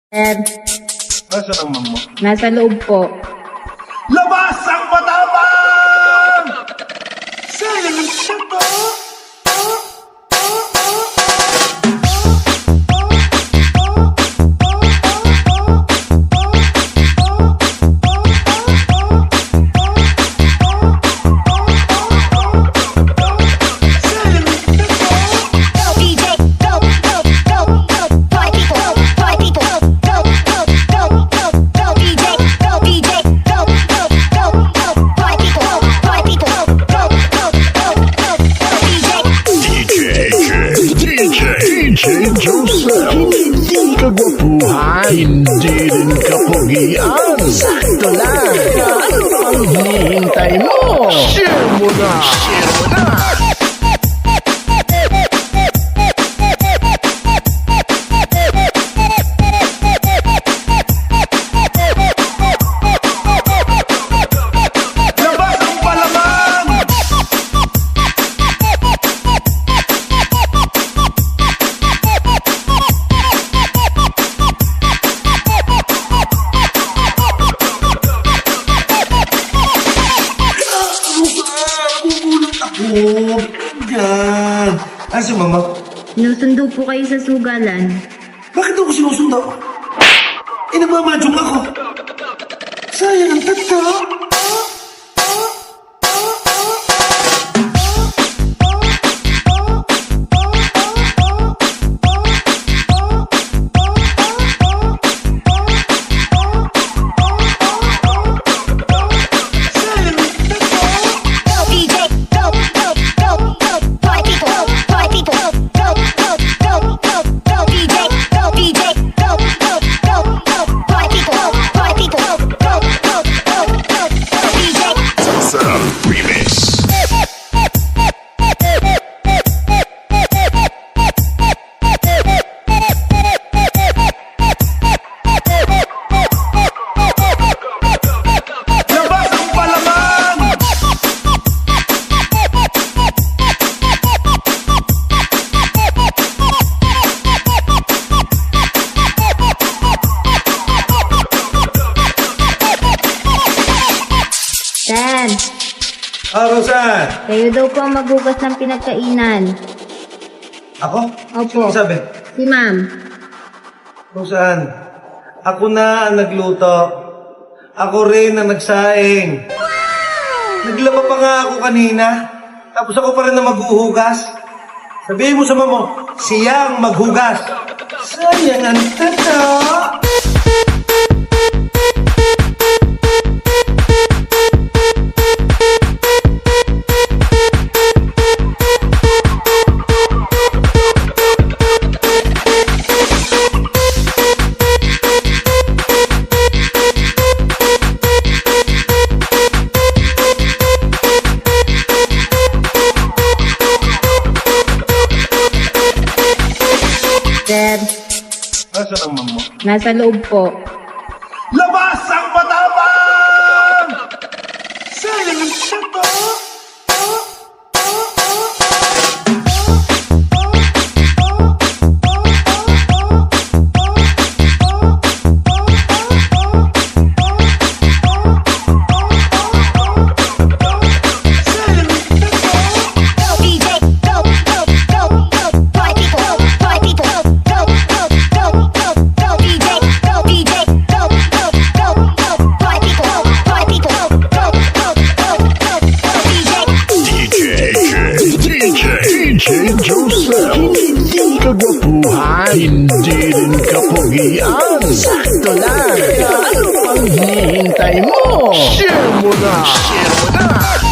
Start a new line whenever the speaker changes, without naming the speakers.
Sir,
Nasaan ang ma'am mo?
nasa loob po.
Labas ang matapang! Sayang ang sato!
DJ Joseph, hindi ka gwapuhan, hindi rin ka pugian. Sakto lang. Ano ang hinihintay mo? Share mo na! Share mo na!
Labas ang palaman! Oh, yan. Ay, si mama.
Sinusundo po kayo sa sugalan.
Bakit ako sinusundo? Nagmamadyong ako. Sayang ang tato.
Remix.
Labas ang palaman!
Sir,
Rosan.
kayo daw po ang maghugas ng pinagkainan.
Ako?
Opo.
Sino sabi?
Si ma'am.
Rosan, ako na ang nagluto. Ako rin ang nagsaing. Naglaba pa nga ako kanina. Tapos ako pa rin ang maghuhugas. Sabihin mo sa mama mo, siya ang maghugas. Sayang ang tato.
Sir,
Nasaan ang mama mo?
nasa loob po.
Labas ang matapang! Sayang ang tato.
DJ Joseph, hindi ka gwapuhan, hindi rin ka pugian. Sakto lang. Ano ang hinihintay mo? Share mo na! Share mo na!